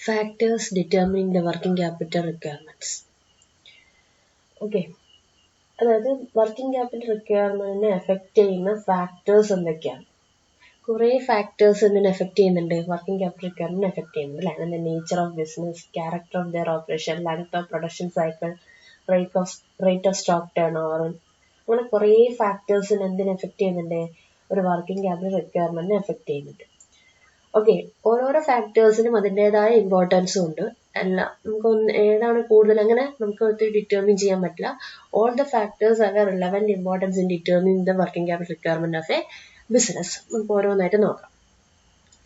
Factors determining the working capital requirements. Okay. അതായത് working capital റിക്വയർമെന്റിനെ effect ചെയ്യുന്ന factors എന്തൊക്കെയാണ്? കുറേ ഫാക്ടേഴ്സ് എന്തിനെ എഫക്ട് ചെയ്യുന്നുണ്ട്? വർക്കിംഗ് ക്യാപിറ്റൽ റിക്വയർമെന്റ് എഫക്ട് ചെയ്യുന്നുണ്ട് അല്ലേ? അതിന്റെ nature of business, character of their operation, length of production cycle, rate of stock turn over, അങ്ങനെ കുറേ ഫാക്ടേഴ്സിന് എന്തിനെ എഫക്ട് ചെയ്യുന്നുണ്ട്? ഒരു വർക്കിംഗ് ക്യാപിറ്റൽ റിക്വയർമെന്റിനെ എഫക്ട് ചെയ്യുന്നുണ്ട്. ഓക്കെ, ഓരോരോ ഫാക്ടേഴ്സിനും അതിൻ്റെതായ ഇമ്പോർട്ടൻസും ഉണ്ട്. അല്ല നമുക്ക് ഏതാണ് കൂടുതൽ അങ്ങനെ നമുക്ക് ഡിറ്റർമിൻ ചെയ്യാൻ പറ്റില്ല. All the factors R relevant importance in determine the working capital requirement of A business. നമുക്ക് ഓരോന്നായിട്ട് നോക്കാം.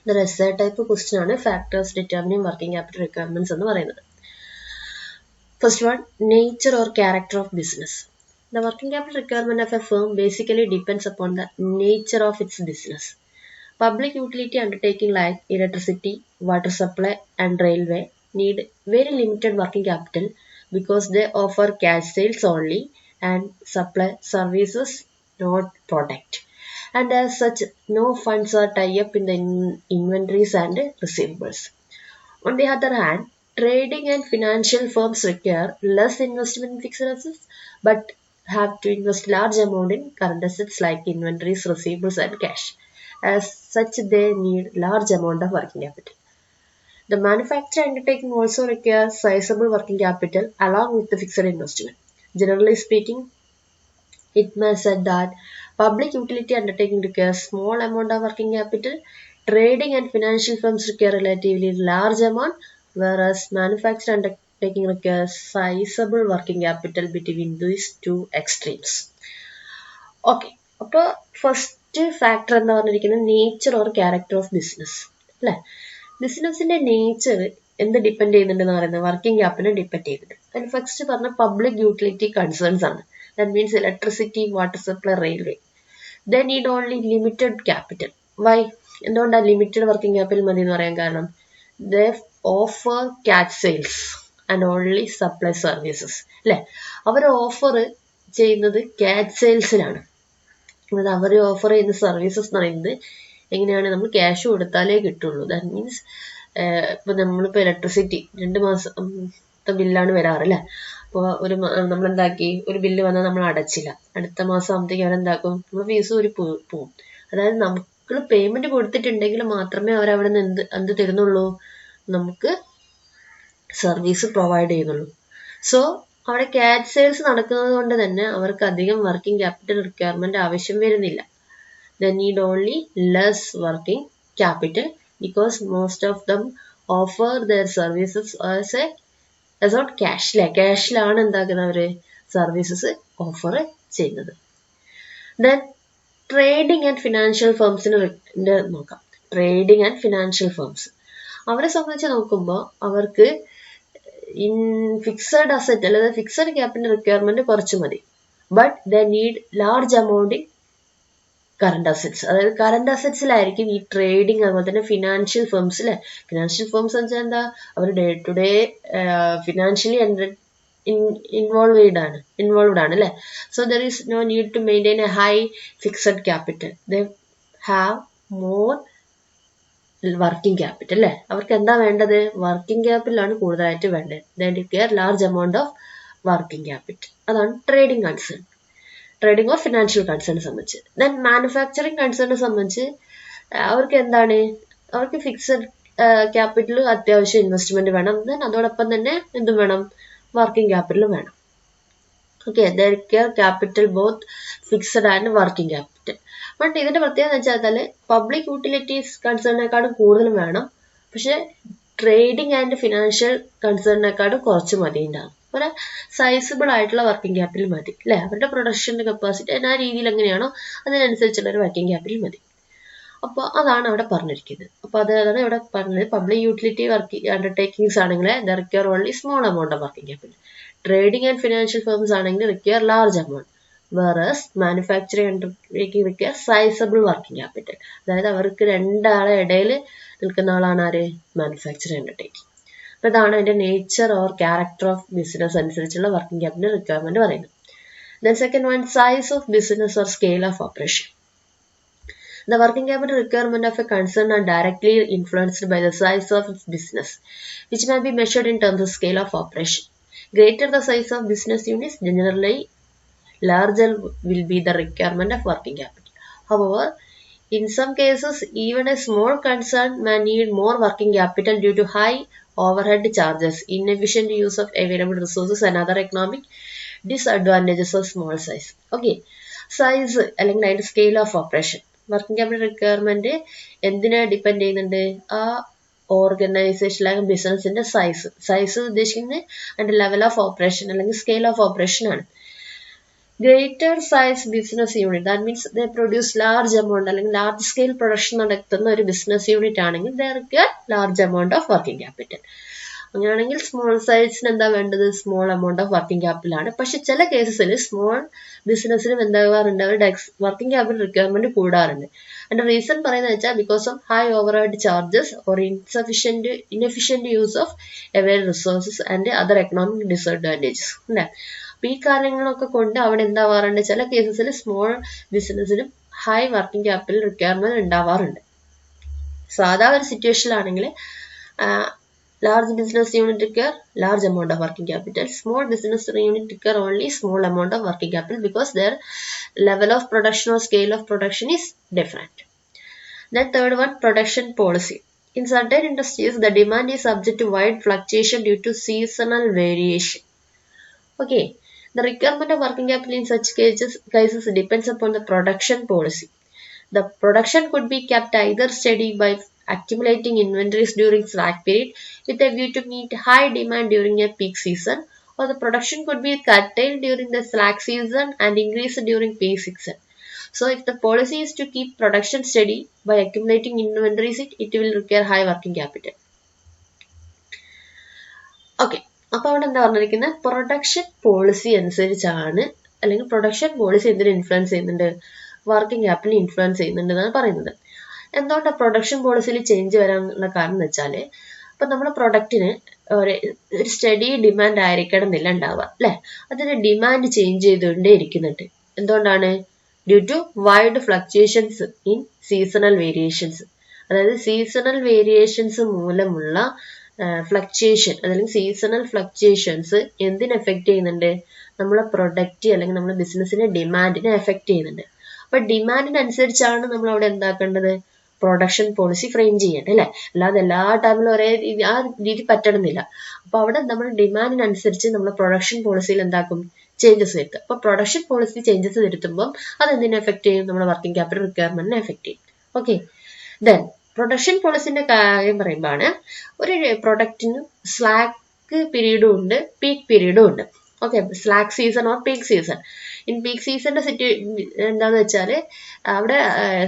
ഇതൊരു എസ്സേ ടൈപ്പ് ക്വസ്റ്റ്യൻ ആണ്, factors determining working capital requirements എന്ന് പറയുന്നത്. First one, nature or character of business. The working capital requirement of a firm basically depends upon the nature of its business. Public utility undertaking like electricity, water supply and railway need very limited working capital because they offer cash sales only and supply services, not product. And as such, no funds are tied up in the inventories and receivables. On the other hand, trading and financial firms require less investment in fixed assets but have to invest large amount in current assets like inventories, receivables and cash. As such, they need large amount of working capital. The manufacturing undertaking also requires sizable working capital along with the fixed investment. Generally speaking, it may said that public utility undertaking requires small amount of working capital, trading and financial firms require relatively large amount, whereas manufacturing undertaking requires sizable working capital between these two extremes. Okay, അപ്പോൾ first factor എന്താ പറഞ്ഞിരിക്കുന്നത്? Nature or character of business അല്ലേ? ബിസിനസിന്റെ nature എന്ത് depend ചെയ്യുന്നുണ്ടെന്ന് പറയുന്നത് working capital depend ചെയ്യുന്നുണ്ട്. അതിന് ഫസ്റ്റ് പറഞ്ഞ പബ്ലിക് യൂട്ടിലിറ്റി കൺസേൺസ് ആണ്. That means electricity, water supply, railway. They need only limited capital. Why? എന്തുകൊണ്ടാണ് ലിമിറ്റഡ് വർക്കിംഗ് ക്യാപിറ്റൽ മതി എന്ന് പറയാൻ കാരണം? They offer cash sales and only supply services. അല്ലേ? അവർ ഓഫർ ചെയ്യുന്നത് ക്യാഷ് സെയിൽസിലാണ്. അതായത് അവർ ഓഫർ ചെയ്യുന്ന സർവീസസ് എന്ന് പറയുന്നത് എങ്ങനെയാണ്? നമ്മൾ ക്യാഷ് കൊടുത്താലേ കിട്ടുള്ളൂ. ദാറ്റ് മീൻസ് ഇപ്പം നമ്മളിപ്പോൾ ഇലക്ട്രിസിറ്റി 2 മാസത്തെ ബില്ലാണ് വരാറ് അല്ലേ? അപ്പോൾ നമ്മളെന്താക്കി, ഒരു ബില്ല് വന്നാൽ നമ്മൾ അടച്ചില്ല, അടുത്ത മാസം ആകുമ്പോഴത്തേക്ക് അവരെന്താക്കും, നമ്മൾ ഫീസ് ഒരു പോവും. അതായത് നമുക്ക് പേയ്മെന്റ് കൊടുത്തിട്ടുണ്ടെങ്കിൽ മാത്രമേ അവരവിടെ നിന്ന് എന്ത് തരുന്നുള്ളൂ? നമുക്ക് സർവീസ് പ്രൊവൈഡ് ചെയ്യുന്നുള്ളൂ. സോ അവിടെ ക്യാഷ് സെയിൽസ് നടക്കുന്നത് കൊണ്ട് തന്നെ അവർക്ക് അധികം വർക്കിംഗ് ക്യാപിറ്റൽ റിക്വയർമെന്റ് ആവശ്യം വരുന്നില്ല. They need only less working capital because most of them offer their services as on cash. ക്യാഷിലാണ് എന്താക്കുന്നവര് സർവീസസ് ഓഫർ ചെയ്യുന്നത്. ദെൻ ട്രേഡിംഗ് ആൻഡ് ഫിനാൻഷ്യൽ ഫേംസിന് നോക്കാം. ട്രേഡിംഗ് ആൻഡ് ഫിനാൻഷ്യൽ ഫേംസ് അവരെ സംബന്ധിച്ച് നോക്കുമ്പോൾ അവർക്ക് ഇൻ ഫിക്സഡ് അസറ്റ് അല്ലാതെ ഫിക്സഡ് ക്യാപിറ്റൽ റിക്വയർമെന്റ് കുറച്ച് മതി. But they need large amount in current assets. അതായത് കറണ്ട് അസറ്റ്സിലായിരിക്കും ഈ ട്രേഡിംഗ് അതുപോലെ തന്നെ ഫിനാൻഷ്യൽ ഫേംസ് അല്ലെ. ഫിനാൻഷ്യൽ ഫേംസ് എന്ന് വെച്ചാൽ എന്താ? അവർ day to day financially involved ആണ് അല്ലെ. So there is no need to maintain A high fixed capital. They have more working capital അല്ലെ. അവർക്ക് എന്താ വേണ്ടത്? വർക്കിംഗ് ക്യാപിറ്റൽ ആണ് കൂടുതലായിട്ട് വേണ്ടത്. They require large amount of working capital. അതാണ് trading concern, trading or financial concern സംബന്ധിച്ച്. Then manufacturing കൺസേണിനെ സംബന്ധിച്ച് അവർക്ക് എന്താണ്? അവർക്ക് ഫിക്സഡ് ക്യാപിറ്റൽ അത്യാവശ്യം ഇൻവെസ്റ്റ്മെന്റ് വേണം. ദെൻ അതോടൊപ്പം തന്നെ എന്തും വേണം? വർക്കിംഗ് ക്യാപിറ്റലും വേണം. Okay, they require capital both fixed and working capital. But ഇതിന്റെ പ്രത്യേകത എന്ന് വെച്ചാൽ പബ്ലിക് യൂട്ടിലിറ്റീസ് കൺസേണിനെക്കാളും കൂടുതലും വേണം. പക്ഷെ ട്രേഡിംഗ് ആൻഡ് ഫിനാൻഷ്യൽ കൺസേണിനെക്കാളും കുറച്ച് മതി ഉണ്ടാകും. ഒരു സൈസബിൾ ആയിട്ടുള്ള വർക്കിംഗ് ക്യാപിറ്റൽ മതി അല്ലെ. അവരുടെ പ്രൊഡക്ഷന്റെ കപ്പാസിറ്റി ആ രീതിയിൽ എങ്ങനെയാണോ അതിനനുസരിച്ചുള്ള ഒരു വർക്കിംഗ് ക്യാപിറ്റൽ മതി. അപ്പോൾ അതാണ് അവിടെ പറഞ്ഞിരിക്കുന്നത്. അപ്പോൾ അതാണ് ഇവിടെ പറഞ്ഞത്. പബ്ലിക് യൂട്ടിലിറ്റി അണ്ടർടേക്കിങ്സ് ആണെങ്കിൽ they require only small amount of working capital. Trading and financial firms ആണെങ്കിൽ require large amount. Whereas manufacturing undertaking require sizable working capital. അതായത് അവർക്ക് രണ്ടാളെ ഇടയിൽ നിൽക്കുന്ന ആളാണ് ആര്? Manufacturing undertaking. അപ്പൊ ഇതാണ് അതിന്റെ nature or character of business അനുസരിച്ചുള്ള വർക്കിംഗ് ക്യാപിറ്റൽ റിക്വയർമെന്റ് പറയുന്നത്. Then second one, size of business or scale of operation. The working capital requirement of a concern are directly influenced by the size of its business, which may be measured in terms of scale of operation. Greater the size of business units, generally larger will be the requirement of working capital. However, in some cases, even a small concern may need more working capital due to high overhead charges, inefficient use of available resources, and other economic disadvantages of small size. Okay, size അല്ലെങ്കിൽ അതിന്റെ scale of operation working capital requirement എന്തിനെ depend ചെയ്യുന്നുണ്ട്? ആ organisation അല്ലെങ്കിൽ ബിസിനസിന്റെ size ഉദ്ദേശിക്കുന്നത് അതിന്റെ level of operation അല്ലെങ്കിൽ സ്കെയിൽ ഓഫ് ഓപ്പറേഷൻ ആണ്. Greater size business unit, that means they produce large amount അല്ലെങ്കിൽ ലാർജ് സ്കെയിൽ പ്രൊഡക്ഷൻ നടത്തുന്ന ഒരു ബിസിനസ് യൂണിറ്റ് ആണെങ്കിൽ they require large amount of working capital. അങ്ങനെയാണെങ്കിൽ സ്മോൾ സൈസിന് എന്താ വേണ്ടത്? Small amount of working capital ആണ്. പക്ഷെ ചില കേസസിൽ സ്മോൾ ബിസിനസ്സിനും എന്താകാറുണ്ട്? അവരുടെ വർക്കിംഗ് ക്യാപിറ്റൽ റിക്വയർമെന്റ് കൂടാറുണ്ട്. അതിന്റെ റീസൺ പറയുന്നത് വെച്ചാൽ because of high overhead charges or inefficient use of available resources and other economic disadvantages അല്ലേ. അപ്പൊ ഈ കാര്യങ്ങളൊക്കെ കൊണ്ട് അവിടെ എന്താവാറുണ്ട്? ചില കേസസിൽ സ്മോൾ ബിസിനസ്സിനും ഹൈ വർക്കിംഗ് ക്യാപിറ്റൽ റിക്വയർമെന്റ് ഉണ്ടാവാറുണ്ട്. സാധാ ഒരു സിറ്റുവേഷനിലാണെങ്കിൽ large business unit require large amount of working capital. Small business unit require only small amount of working capital because their level of production or scale of production is different. Then third one, production policy. In certain industries, the demand is subject to wide fluctuation due to seasonal variation. Okay, the requirement of working capital in such cases depends upon the production policy. The production could be kept either steady by accumulating inventories during slack period with a view to meet high demand during a peak season, or the production could be curtailed during the slack season and increased during peak season. So if the policy is to keep production steady by accumulating inventories, it will require high working capital. Okay, അപ്പോൾ അവിടെ എന്താ പറഞ്ഞിരിക്കുന്നത്? Production policy അനുസരിച്ചാണ് അല്ലെങ്കിൽ production policy എന്തിനു influence ചെയ്യുന്നുണ്ട്? Working capital influence ചെയ്യുന്നുണ്ട് എന്നാണ് പറയുന്നത്. എന്തുകൊണ്ടാണ് പ്രൊഡക്ഷൻ പോളിസിയിൽ ചേഞ്ച് വരാനുള്ള കാരണം എന്ന് വെച്ചാൽ ഇപ്പൊ നമ്മുടെ പ്രൊഡക്റ്റിന് ഒരു സ്റ്റഡി ഡിമാൻഡ് ആയിരിക്കണം എന്നില്ല ഉണ്ടാവുക അല്ലെ. അതിന് ഡിമാൻഡ് ചേഞ്ച് ചെയ്തുകൊണ്ടേ ഇരിക്കുന്നുണ്ട്. എന്തുകൊണ്ടാണ്? Due to wide fluctuations in seasonal variations. അതായത് സീസണൽ വേരിയേഷൻസ് മൂലമുള്ള ഫ്ലക്ച്വേഷൻ അല്ലെങ്കിൽ സീസണൽ ഫ്ലക്ച്വേഷൻസ് എന്തിനെ എഫക്ട് ചെയ്യുന്നുണ്ട്? നമ്മളെ പ്രൊഡക്റ്റ് അല്ലെങ്കിൽ നമ്മുടെ ബിസിനസിന്റെ ഡിമാൻഡിനെ എഫക്ട് ചെയ്യുന്നുണ്ട്. അപ്പൊ ഡിമാൻഡിനനുസരിച്ചാണ് നമ്മൾ അവിടെ എന്താക്കേണ്ടത്? പ്രൊഡക്ഷൻ പോളിസി ഫ്രെയിം ചെയ്യേണ്ടത് അല്ലെ. അല്ലാതെ എല്ലാ ടൈമിലും ഒരേ ആ രീതി പറ്റണമെന്നില്ല. അപ്പൊ അവിടെ നമ്മൾ ഡിമാൻഡിനനുസരിച്ച് നമ്മൾ പ്രൊഡക്ഷൻ പോളിസിയിൽ എന്താക്കും? ചേഞ്ചസ് വരുത്തുക. അപ്പൊ പ്രൊഡക്ഷൻ പോളിസി ചേഞ്ചസ് വരുത്തുമ്പോൾ അത് എന്തിനെ എഫക്ട് ചെയ്യും? നമ്മുടെ വർക്കിംഗ് ക്യാപിറ്റൽ റിക്വയർമെന്റിനെ എഫക്ട് ചെയ്യും. ഓക്കെ, ദെൻ പ്രൊഡക്ഷൻ പോളിസിന്റെ കാര്യം പറയുമ്പോഴാണ് ഒരു പ്രൊഡക്റ്റിന് സ്ലാക്ക് പീരീഡും ഉണ്ട്, പീക്ക് പീരീഡും ഉണ്ട്. Okay, slack season or peak season. In peak സീസണിന്റെ എന്താന്ന് വെച്ചാല് അവിടെ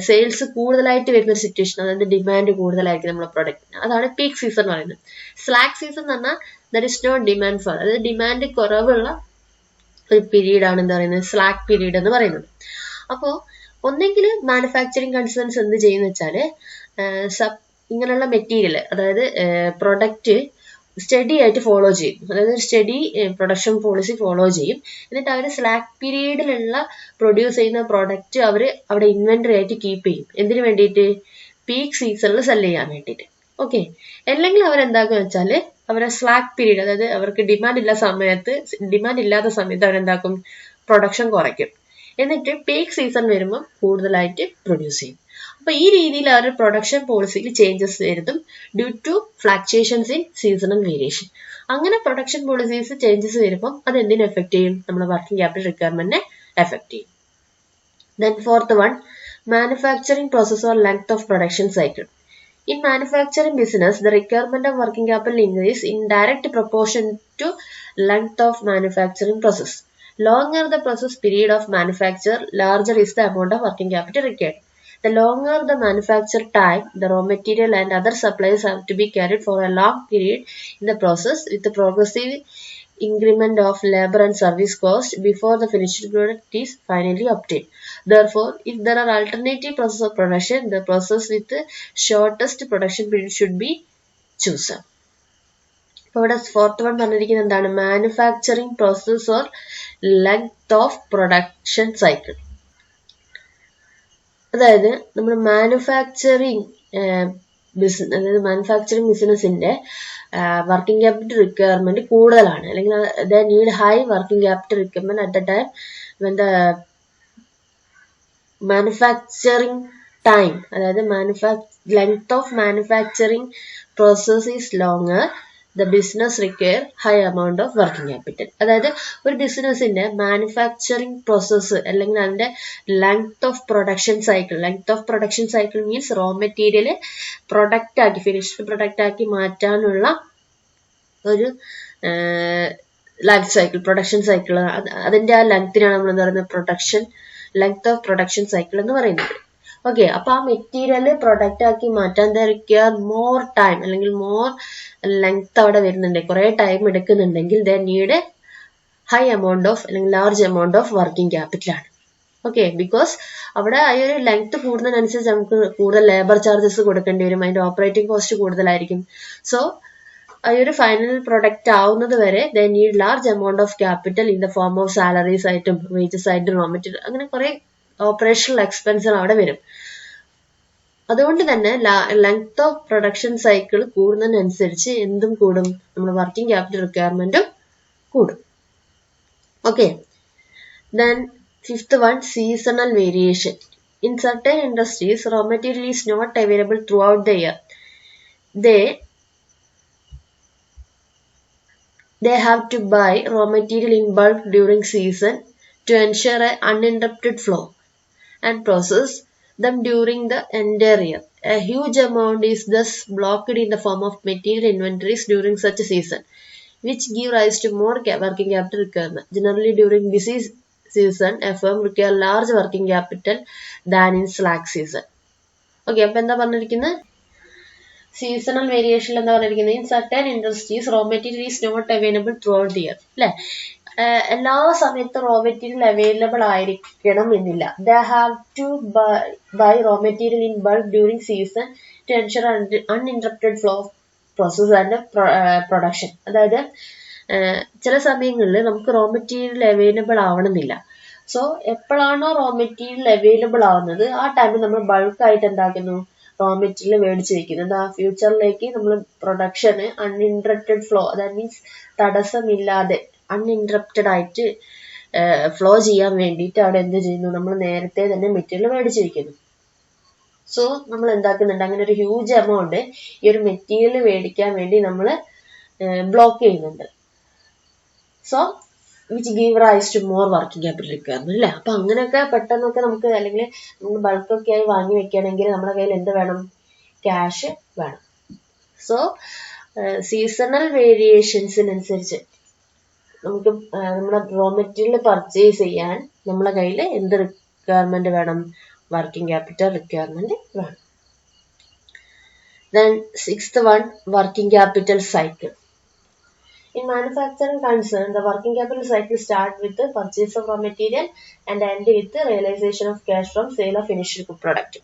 സെയിൽസ് കൂടുതലായിട്ട് വരുന്ന ഒരു സിറ്റുവേഷൻ, അതായത് ഡിമാൻഡ് കൂടുതലായിരിക്കും നമ്മുടെ പ്രൊഡക്റ്റിന്. അതാണ് പീക്ക് സീസൺ പറയുന്നത്. സ്ലാക്ക് സീസൺ എന്ന് പറഞ്ഞാൽ there is no demand for, അതായത് ഡിമാൻഡ് കുറവുള്ള ഒരു പീരീഡ് ആണ് എന്താ പറയുന്നത്? സ്ലാക്ക് പീരീഡ് എന്ന് പറയുന്നത്. അപ്പോൾ ഒന്നെങ്കിൽ മാനുഫാക്ചറിങ് കൺസേൺസ് എന്ത് ചെയ്യുന്ന വെച്ചാല് ഇങ്ങനെയുള്ള മെറ്റീരിയൽ, അതായത് പ്രൊഡക്റ്റ് സ്റ്റഡി ആയിട്ട് ഫോളോ ചെയ്യും. അതായത് സ്റ്റഡി പ്രൊഡക്ഷൻ പോളിസി ഫോളോ ചെയ്യും. എന്നിട്ട് അവർ സ്ലാക്ക് പീരീഡിലുള്ള പ്രൊഡ്യൂസ് ചെയ്യുന്ന പ്രോഡക്റ്റ് അവർ അവിടെ ഇൻവെന്ററി ആയിട്ട് കീപ്പ് ചെയ്യും. എന്തിനു വേണ്ടിയിട്ട്? പീക്ക് സീസണിൽ സെല് ചെയ്യാൻ വേണ്ടിയിട്ട്. ഓക്കെ, അല്ലെങ്കിൽ അവരെന്താക്കുക വെച്ചാല് അവരെ സ്ലാക്ക് പീരീഡ്, അതായത് അവർക്ക് ഡിമാൻഡ് ഇല്ലാത്ത സമയത്ത് അവരെന്താക്കും? പ്രൊഡക്ഷൻ കുറയ്ക്കും. എന്നിട്ട് പീക്ക് സീസൺ വരുമ്പോൾ കൂടുതലായിട്ട് പ്രൊഡ്യൂസ് ചെയ്യും. അപ്പൊ ഈ രീതിയിൽ അവർ പ്രൊഡക്ഷൻ പോളിസിയിൽ ചേഞ്ചസ് വരുത്തും due to fluctuations in seasonal variation. അങ്ങനെ പ്രൊഡക്ഷൻ പോളിസീസ് ചേഞ്ചസ് വരുമ്പോൾ അത് എന്തിനെ എഫക്ട് ചെയ്യും? നമ്മുടെ വർക്കിംഗ് ക്യാപിറ്റൽ റിക്വയർമെന്റിനെ എഫക്ട് ചെയ്യും. Then fourth one, manufacturing process or length of production cycle. In manufacturing business, the requirement of working capital increase in direct proportion to length of manufacturing process. Longer the process period of manufacture, larger is the amount of working capital required. The longer the manufacture time, the raw material and other supplies have to be carried for a long period in the process with the progressive increment of labor and service cost before the finished product is finally obtained. Therefore, if there are alternative process of production, the process with the shortest production period should be chosen. അപ്പോൾ ഇവിടെ fourth one പറഞ്ഞിരിക്കുന്നത് എന്താണ്? Manufacturing process or length of production cycle. അതായത് നമ്മുടെ manufacturing അതായത് manufacturing ബിസിനസിന്റെ working capital requirement കൂടുതലാണ്, അല്ലെങ്കിൽ they need high working capital requirement at the time when the manufacturing time, അതായത് length of manufacturing process is longer, the business require high amount of working capital. അതായത് ഒരു ബിസിനസിന്റെ manufacturing process അല്ലെങ്കിൽ അതിന്റെ length of production cycle means raw material product ആക്കി finished product ആക്കി മാറ്റാനുള്ള ഒരു ലൈഫ് സൈക്കിൾ, പ്രൊഡക്ഷൻ സൈക്കിൾ, അതിന്റെ ആ ലെങ്തിനാണ് നമ്മൾ എന്താ പറയുന്നത് ലെങ്ത് ഓഫ് പ്രൊഡക്ഷൻ സൈക്കിൾ എന്ന് പറയുന്നത്. ഓക്കെ, അപ്പൊ ആ മെറ്റീരിയൽ പ്രൊഡക്റ്റ് ആക്കി മാറ്റാൻ റിക്വയർ മോർ ടൈം അല്ലെങ്കിൽ മോർ ലെങ്ത് അവിടെ വരുന്നുണ്ട്, കുറെ ടൈം എടുക്കുന്നുണ്ടെങ്കിൽ they need high amount of അല്ലെങ്കിൽ large amount of working capital ആണ്. ഓക്കെ, ബിക്കോസ് അവിടെ ആ ഒരു ലെങ്ത് കൂടുന്നതിനനുസരിച്ച് നമുക്ക് കൂടുതൽ ലേബർ ചാർജസ് കൊടുക്കേണ്ടി വരും, അതിന്റെ ഓപ്പറേറ്റിംഗ് കോസ്റ്റ് കൂടുതലായിരിക്കും. സോ ആ ഒരു ഫൈനൽ പ്രൊഡക്റ്റ് ആവുന്നത് വരെ ദേ need large amount of capital in the form of salaries ആയിട്ടും വേജസ് ആയിട്ടും റോ മെറ്റീരിയൽ, അങ്ങനെ കുറെ ഓപ്പറേഷണൽ എക്സ്പെൻസുകൾ അവിടെ വരും. അതുകൊണ്ട് തന്നെ ലെങ്ത് ഓഫ് പ്രൊഡക്ഷൻ സൈക്കിൾ കൂടുന്നതിനനുസരിച്ച് എന്തും കൂടും, നമ്മുടെ വർക്കിംഗ് ക്യാപിറ്റൽ റിക്വയർമെന്റും കൂടും. Okay, then fifth one, seasonal variation. In certain industries raw material is not available throughout the year. They have to buy raw material in bulk during season to ensure an uninterrupted flow and process them during the entire year. A huge amount is thus blocked in the form of material inventories during such a season, which give rise to more working capital requirement. Generally, during busy season, a firm requires large working capital than in slack season. Okay, അപ്പോൾ എന്താ പറഞ്ഞിരിക്കുന്നത്? Seasonal variation എന്താ പറഞ്ഞിരിക്കുന്നത്? In certain industries raw material is not available throughout the year. അല്ലെ, എല്ലാ സമയത്തും raw material available ആയിരിക്കണം എന്നില്ല. They have to buy raw material in bulk during season to ensure uninterrupted flow of process and production. അതായത് ചില സമയങ്ങളിൽ നമുക്ക് raw material available ആവണമെന്നില്ല. സോ എപ്പോഴാണോ റോ മെറ്റീരിയൽ അവൈലബിൾ ആവുന്നത് ആ ടൈമിൽ നമ്മൾ ബൾക്കായിട്ട് എന്താക്കുന്നു, റോ മെറ്റീരിയൽ മേടിച്ച് വെക്കുന്നത്. ആ ഫ്യൂച്ചറിലേക്ക് നമ്മൾ production uninterrupted flow, that means തടസ്സമില്ലാതെ അൺഇൻറ്ററപ്റ്റഡ് ആയിട്ട് ഫ്ലോ ചെയ്യാൻ വേണ്ടിയിട്ട് അവിടെ എന്ത് ചെയ്യുന്നു, നമ്മൾ നേരത്തെ തന്നെ മെറ്റീരിയൽ മേടിച്ച് വെക്കുന്നു. സോ നമ്മൾ എന്താക്കുന്നുണ്ട്, അങ്ങനെ ഒരു ഹ്യൂജ് എമൗണ്ട് ഈ ഒരു മെറ്റീരിയൽ മേടിക്കാൻ വേണ്ടി നമ്മൾ ബ്ലോക്ക് ചെയ്യുന്നുണ്ട്. So which give rise to more working capital requirement അല്ലേ. അപ്പൊ അങ്ങനെയൊക്കെ പെട്ടെന്നൊക്കെ നമുക്ക് അല്ലെങ്കിൽ നമ്മൾ ബൾക്കൊക്കെ ആയി വാങ്ങി വെക്കുകയാണെങ്കിൽ നമ്മുടെ കയ്യിൽ എന്ത് വേണം, ക്യാഷ് വേണം. സോ സീസണൽ വേരിയേഷൻസിനനുസരിച്ച് നമുക്ക് നമ്മുടെ റോ മെറ്റീരിയൽ പർച്ചേസ് ചെയ്യാൻ നമ്മളെ കയ്യിൽ എന്ത് റിക്വയർമെന്റ് വേണം, വർക്കിംഗ് ക്യാപിറ്റൽ റിക്വയർമെന്റ് വേണം. Then sixth one, working capital cycle. In manufacturing concern, the working capital cycle starts with the purchase of raw material and end with the realization of cash from sale of finished product.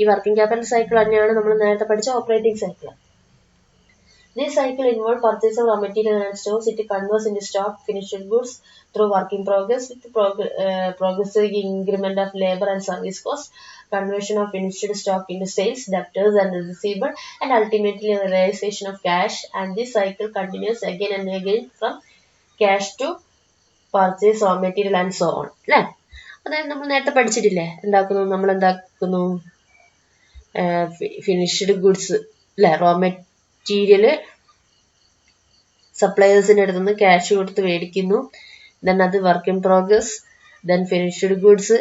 ഈ working capital cycle തന്നെയാണ് നമ്മൾ നേരത്തെ പഠിച്ച operating cycle. This cycle involves purchase of raw material and stores. It converts into stock, finished goods through work in progress with progressive increment of labor and service costs, conversion of finished stock into sales, debtors and receivable, and ultimately realization of cash. And this cycle continues again and again from cash to purchase raw material and so on. അല്ലേ, അതായത് നമ്മൾ നേരത്തെ പഠിച്ചിട്ടില്ലേ, നമ്മൾ എന്താക്കുന്നു, finished goods അല്ലെ, raw material സപ്ലയേഴ്സിന്റെ അടുത്ത് നിന്ന് cash കൊടുത്ത് മേടിക്കുന്നു, then അത് work in progress, then finished goods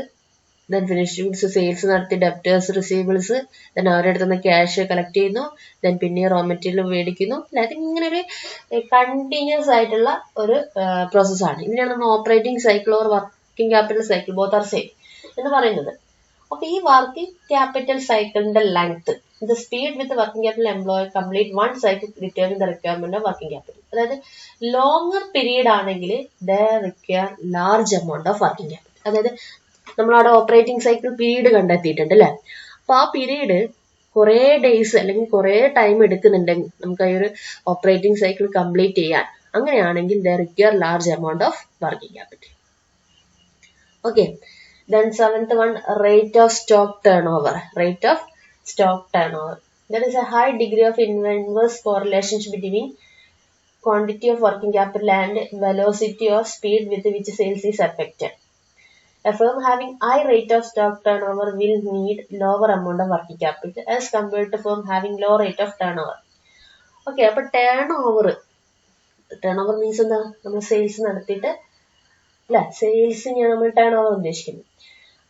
sales നടത്തി, ഡെപ്റ്റേഴ്സ്, റിസീവബിൾസ്, ദെൻ അവരുടെ അടുത്ത് നിന്ന് ക്യാഷ് കളക്ട് ചെയ്യുന്നു, ദെൻ പിന്നെ റോ മെറ്റീരിയൽ മേടിക്കുന്നു. അതായത് ഇങ്ങനെ ഒരു കണ്ടിന്യൂസ് ആയിട്ടുള്ള ഒരു പ്രോസസ്സാണ്. ഇതിനാണ് നമ്മൾ operating cycle or working capital cycle, both are same എന്ന് പറയുന്നത്. അപ്പൊ ഈ വർക്കിംഗ് ക്യാപിറ്റൽ സൈക്കിളിന്റെ length, the speed with the working capital employee complete one cycle determine the requirement of working capital. അതായത് ലോങ്ങർ പീരീഡ് ആണെങ്കിൽ they require large amount of working capital. അതായത് നമ്മളവിടെ operating cycle period കണ്ടെത്തിയിട്ടുണ്ട് അല്ലെ. അപ്പൊ ആ period കുറെ ഡേയ്സ് അല്ലെങ്കിൽ കുറെ ടൈം എടുക്കുന്നുണ്ടെങ്കിൽ നമുക്ക് ആ ഒരു ഓപ്പറേറ്റിംഗ് സൈക്കിൾ കംപ്ലീറ്റ് ചെയ്യാൻ, അങ്ങനെയാണെങ്കിൽ they require large amount of working capital. Okay, Then seventh one, rate of stock turnover. Rate of stock turnover. There is a high degree of inverse correlation between quantity of working capital and velocity or speed with which sales is affected. A firm having high rate of stock turnover will need lower amount of working capital as compared to firm having low rate of turnover. Okay, അപ്പോൾ turn over means എന്താ, നമ്മൾ sales നടത്തിയിട്ട് അല്ല, സെയിൽസിനെയാണ് നമ്മൾ turn over ഉദ്ദേശിക്കുന്നത്.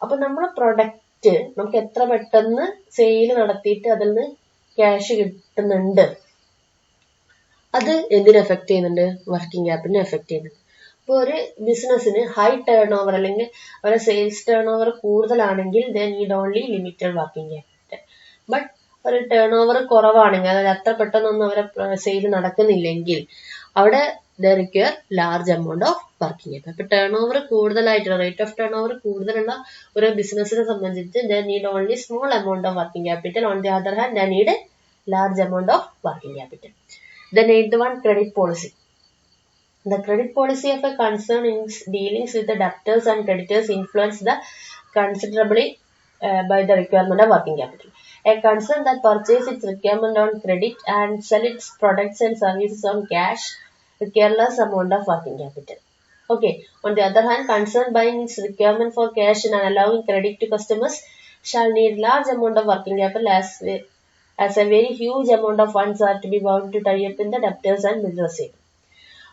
അപ്പൊ നമ്മുടെ product നമുക്ക് എത്ര പെട്ടെന്ന് സെയിൽ നടത്തിയിട്ട് അതിൽ നിന്ന് ക്യാഷ് കിട്ടുന്നുണ്ട്, അത് എന്തിനെ എഫക്ട് ചെയ്യുന്നുണ്ട്? വർക്കിംഗ് ക്യാപിറ്റലിനെ എഫക്ട് ചെയ്യുന്നുണ്ട്. ഇപ്പോൾ ഒരു ബിസിനസ്സിന് ഹൈ ടേൺ ഓവർ അല്ലെങ്കിൽ അവരുടെ സെയിൽസ് ടേൺ ഓവർ കൂടുതലാണെങ്കിൽ they need only limited working capital. But ഒരു ടേൺ ഓവർ കുറവാണെങ്കിൽ, അതായത് അത്ര പെട്ടെന്നൊന്നും അവരെ സെയിൽ നടക്കുന്നില്ലെങ്കിൽ അവിടെ they require large amount of working capital. അപ്പൊ ടേൺ ഓവർ കൂടുതലായിട്ടുള്ള, റേറ്റ് ഓഫ് ടേൺ ഓവർ കൂടുതലുള്ള ഒരു ബിസിനസ്സിനെ സംബന്ധിച്ച് they need only small amount of working capital. On the other hand they need large amount of working capital. Then eighth one, credit policy. The credit policy of a concern in dealings with the debtors and creditors influence the considerably by the requirement of working capital. A concern that purchases its requirement on credit and sell its products and services on cash require less amount of working capital. Okay. On the other hand, concern buying its requirement for cash and allowing credit to customers shall need large amount of working capital as a very huge amount of funds are to be bound to tie up in the debtors and business side.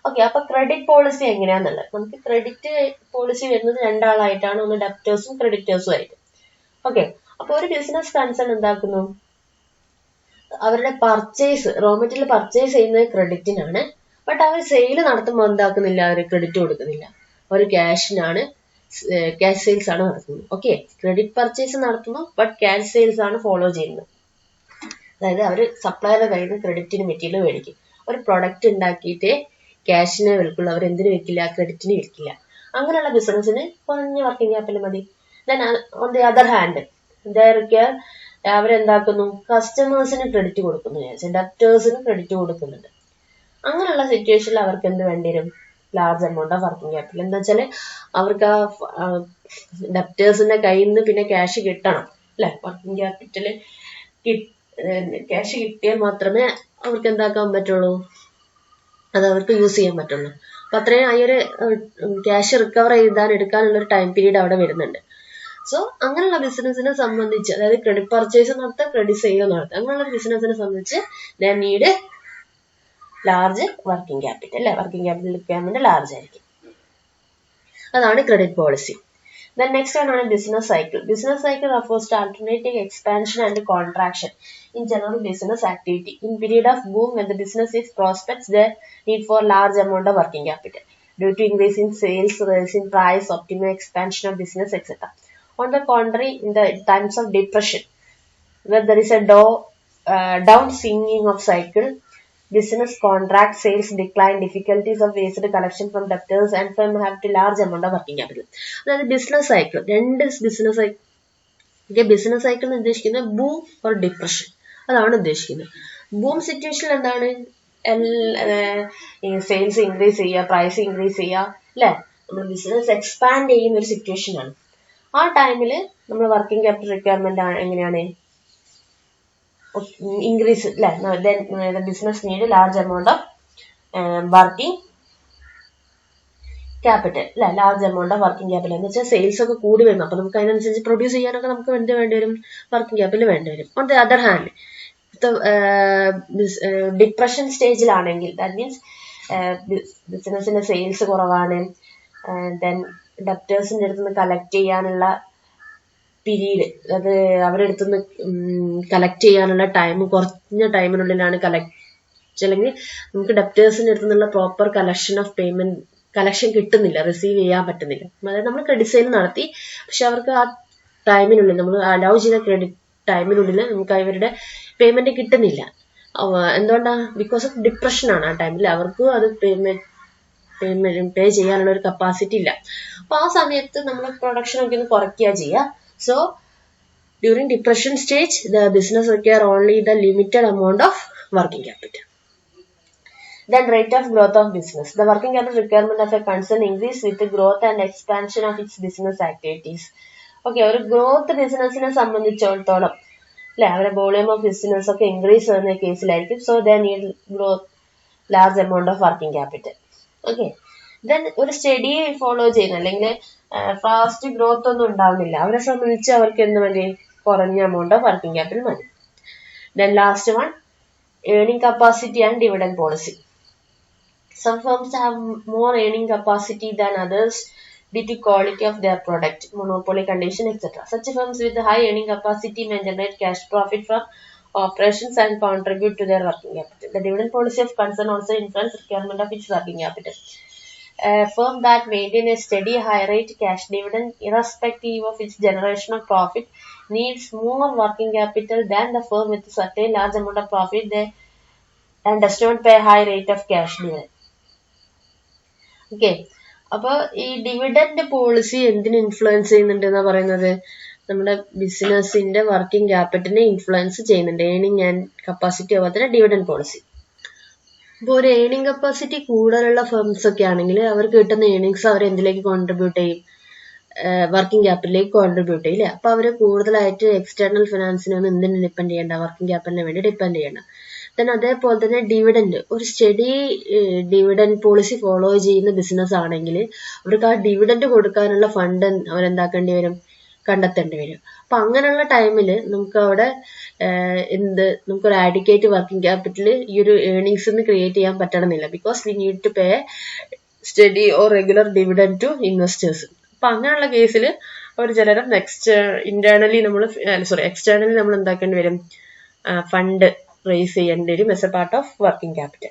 Okay, അപ്പൊ credit policy എങ്ങനെയാന്നുള്ളത്, നമുക്ക് credit policy വരുന്നത് രണ്ടാളായിട്ടാണ്, ഒന്ന് ഡെപ്റ്റേഴ്സും ക്രെഡിറ്റേഴ്സും ആയിട്ട്. Okay, അപ്പൊ ഒരു business concern എന്താക്കുന്നു, അവരുടെ purchase, raw material purchase ചെയ്യുന്നത് ക്രെഡിറ്റിനാണ്. But our sale നടത്തുമ്പോൾ എന്താക്കുന്നില്ല, അവർ ക്രെഡിറ്റ് കൊടുക്കുന്നില്ല, അവർ ക്യാഷിനാണ്, ക്യാഷ് സെയിൽസ് ആണ് നടത്തുന്നത്. ഓക്കെ, ക്രെഡിറ്റ് പർച്ചേസ് നടത്തുന്നു, ബട്ട് ക്യാഷ് സെയിൽസ് ആണ് ഫോളോ ചെയ്യുന്നത്. അതായത് അവർ സപ്ലയറുടെ കയ്യിൽ നിന്ന് ക്രെഡിറ്റിന് മെറ്റീരിയൽ മേടിക്കും. ഒരു പ്രൊഡക്റ്റ് ഉണ്ടാക്കിയിട്ട് ക്യാഷിനെ വിൽക്കുള്ളൂ, അവർ എന്തിനു വെക്കില്ല, ക്രെഡിറ്റിന് വിൽക്കില്ല. അങ്ങനെയുള്ള ബിസിനസ്സിന് കുറഞ്ഞ വർക്കിംഗ് ക്യാപിറ്റൽ മതി. Then on the other hand അവരെന്താക്കുന്നു, കസ്റ്റമേഴ്സിന് ക്രെഡിറ്റ് കൊടുക്കുന്നു, ഡെപ്റ്റേഴ്സിന് ക്രെഡിറ്റ് കൊടുക്കുന്നുണ്ട്. അങ്ങനെയുള്ള സിറ്റുവേഷനിൽ അവർക്ക് എന്ത് വേണ്ടി വരും, large amount of working capital. എന്താ വെച്ചാല് അവർക്ക് ആ ഡെപ്റ്റേഴ്സിന്റെ കയ്യിൽ നിന്ന് പിന്നെ ക്യാഷ് കിട്ടണം അല്ലെ. വർക്കിംഗ് ക്യാപിറ്റല് ക്യാഷ് കിട്ടിയാൽ മാത്രമേ അവർക്ക് എന്താക്കാൻ പറ്റുള്ളൂ, അത് അവർക്ക് യൂസ് ചെയ്യാൻ പറ്റുള്ളൂ. അപ്പൊ അത്രയും ആ ഒരു ക്യാഷ് റിക്കവർ എടുക്കാനുള്ള ഒരു ടൈം പീരീഡ് അവിടെ വരുന്നുണ്ട്. സോ അങ്ങനെയുള്ള ബിസിനസിനെ സംബന്ധിച്ച്, അതായത് ക്രെഡിറ്റ് പർച്ചേസ് നടത്തുക, ക്രെഡിറ്റ് സെയിൽ നടത്തുക, അങ്ങനെയുള്ള ബിസിനസിനെ സംബന്ധിച്ച് they need large working capital അല്ലെ. വർക്കിംഗ് ക്യാപിറ്റൽ റിക്വയർമെന്റ് ലാർജ് ആയിരിക്കും. അതാണ് credit policy. Then next one on a business cycle. Business cycle refers to alternating expansion and contraction in general business activity. In period of boom, when the business is prospects, there need for large amount of working capital due to increase in sales, rise in price, optimal expansion of business, etc. On the contrary, in the times of depression, where there is a down swinging of cycle, business contract, sales decline, difficulties of waste collection from debtors, and firm have to large amount of working capital. അതായത് business cycle, രണ്ട് business cycle എന്ന് ഉദ്ദേശിക്കുന്നത് boom or depression, അതാണ് ഉദ്ദേശിക്കുന്നത്. Boom സിറ്റുവേഷനിൽ എന്താണ്, sales increase ചെയ്യുക, price increase ചെയ്യുക അല്ലെ, നമ്മൾ ബിസിനസ് എക്സ്പാൻഡ് ചെയ്യുന്ന ഒരു സിറ്റുവേഷൻ ആണ്. ആ ടൈമിൽ നമ്മൾ വർക്കിംഗ് ക്യാപിറ്റൽ റിക്വയർമെന്റ് എങ്ങനെയാണ്, increase then the business need a large amount of working capital large amount of working capital എന്ന് വെച്ചാൽ സെയിൽസ് ഒക്കെ കൂടി വരുന്നു. അപ്പൊ നമുക്ക് അതിനനുസരിച്ച് പ്രൊഡ്യൂസ് ചെയ്യാനൊക്കെ നമുക്ക് എന്ത് വേണ്ടി വരും, വർക്കിംഗ് ക്യാപിറ്റൽ വേണ്ടി വരും. On the other hand depression സ്റ്റേജിലാണെങ്കിൽ, ദാറ്റ് മീൻസ് ബിസിനസിന്റെ സെയിൽസ് കുറവാണ്, ദെൻ ഡെപ്റ്റേഴ്സിന്റെ അടുത്ത് നിന്ന് കളക്ട് ചെയ്യാനുള്ള പീരീഡ്, അത് അവരുടെ അടുത്തുനിന്ന് കളക്ട് ചെയ്യാനുള്ള ടൈം കുറഞ്ഞ ടൈമിനുള്ളിലാണ് അല്ലെങ്കിൽ നമുക്ക് ഡെപ്റ്റേഴ്സിന്റെ അടുത്ത് നിന്നുള്ള പ്രോപ്പർ കളക്ഷൻ കിട്ടുന്നില്ല, റിസീവ് ചെയ്യാൻ പറ്റുന്നില്ല. അതായത് നമ്മൾ ക്രെഡിറ്റ് സെയിൽ നടത്തി, പക്ഷെ അവർക്ക് ആ ടൈമിനുള്ളിൽ, നമ്മൾ അലൗ ചെയ്ത ക്രെഡിറ്റ് ടൈമിനുള്ളിൽ നമുക്ക് അവരുടെ പേയ്മെന്റ് കിട്ടുന്നില്ല. എന്തുകൊണ്ടാ, ബിക്കോസ് ഓഫ് ഡിപ്രഷൻ ആണ്. ആ ടൈമിൽ അവർക്കും അത് പേ ചെയ്യാനുള്ള ഒരു കപ്പാസിറ്റി ഇല്ല. അപ്പൊ ആ സമയത്ത് നമ്മൾ പ്രൊഡക്ഷൻ ഒക്കെ ഒന്ന് കുറയ്ക്കുക ചെയ്യുക. So, during depression stage, the business require only the limited amount of working capital. Then rate of growth of business. The working capital requirement of a concern increase with the growth and expansion of its business activities. Okay, ഒരു growth ബിസിനസിനെ സംബന്ധിച്ചിടത്തോളം അല്ലെ, അവരുടെ volume of business ഒക്കെ increase ചെയ്യുന്ന കേസിലായിരിക്കും. So they need growth large amount of working capital. Okay, then ഒരു steady follow ചെയ്യുന്ന അല്ലെങ്കിൽ ഫാസ്റ്റ് ഗ്രോത്ത് ഒന്നും ഉണ്ടാവുന്നില്ല, അവരെ സംബന്ധിച്ച് അവർക്ക് എന്ത് മതി, കുറഞ്ഞ എമൗണ്ട് ഓഫ് വർക്കിംഗ് ക്യാപിറ്റൽ മതി. Then last one, earning capacity and dividend policy. Some firms have more earning capacity than others due to quality of their product, monopoly condition, etc. Such firms with high earning capacity may generate cash profit from operations and contribute to their working capital. The dividend policy of concern also influences requirement of its working capital. A firm that maintains a steady high rate cash dividend irrespective of its generation of profit needs more working capital than the firm with a certain large amount of profit and does not pay high rate of cash dividend. Okay, അപ്പൊ ഈ dividend policy എന്തിന് influence ചെയ്യുന്നുണ്ട് എന്നാ പറയുന്നത്, നമ്മുടെ ബിസിനസിന്റെ working ക്യാപിറ്റലിനെ influence ചെയ്യുന്നുണ്ട്. Earning and capacity അതുപോലെ തന്നെ ഡിവിഡൻഡ് പോളിസി. ഇപ്പോൾ ഒരു ഏണിംഗ് കപ്പാസിറ്റി കൂടുതലുള്ള ഫേംസ് ഒക്കെ ആണെങ്കിൽ അവർക്ക് കിട്ടുന്ന ഏണിങ്സ് അവർ എന്തിലേക്ക് കോൺട്രിബ്യൂട്ട് ചെയ്യും, വർക്കിംഗ് ക്യാപിറ്റലിലേക്ക് കോൺട്രിബ്യൂട്ട് ചെയ്യില്ല. അപ്പൊ അവര് കൂടുതലായിട്ട് എക്സ്റ്റേണൽ ഫിനാൻസിനൊന്നും എന്തിനു ഡിപ്പെൻഡ് ചെയ്യേണ്ട, വർക്കിംഗ് ക്യാപിറ്റലിന് വേണ്ടി ഡിപ്പെൻഡ് ചെയ്യണം. then അതേപോലെ തന്നെ ഡിവിഡൻഡ്, ഒരു സ്റ്റഡി ഡിവിഡൻഡ് പോളിസി ഫോളോ ചെയ്യുന്ന ബിസിനസ് ആണെങ്കിൽ അവർക്ക് ആ ഡിവിഡൻഡ് കൊടുക്കാനുള്ള ഫണ്ട് അവരെന്താക്കേണ്ടി വരും, കണ്ടെത്തേണ്ടി വരും. അപ്പൊ അങ്ങനെയുള്ള ടൈമിൽ നമുക്ക് അവിടെ നമുക്കൊരു ആഡിക്കേറ്റ് വർക്കിംഗ് ക്യാപിറ്റൽ ഈ ഒരു ഏർണിങ്സ് ക്രിയേറ്റ് ചെയ്യാൻ പറ്റണമെന്നില്ല. Because we need to pay steady or regular dividend to investors. അപ്പൊ അങ്ങനെയുള്ള കേസിൽ അവർ ചിലരും എക്സ്റ്റേണലി നമ്മൾ എന്താക്കേണ്ടി വരും, ഫണ്ട് റേസ് ചെയ്യേണ്ടി വരും as a part of working capital.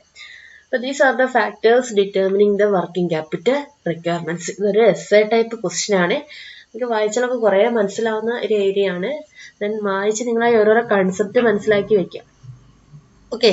So these are the factors determining the working capital requirements. ഇതൊരു essay type ക്വസ്റ്റ്യൻ ആണ്. നിങ്ങൾക്ക് വായിച്ചാലൊക്കെ കുറെ മനസ്സിലാവുന്ന ഒരു ഏരിയ ആണ്. ദെൻ വായിച്ച് നിങ്ങളായി ഓരോരോ കൺസെപ്റ്റ് മനസ്സിലാക്കി വെക്കാം. ഓക്കെ.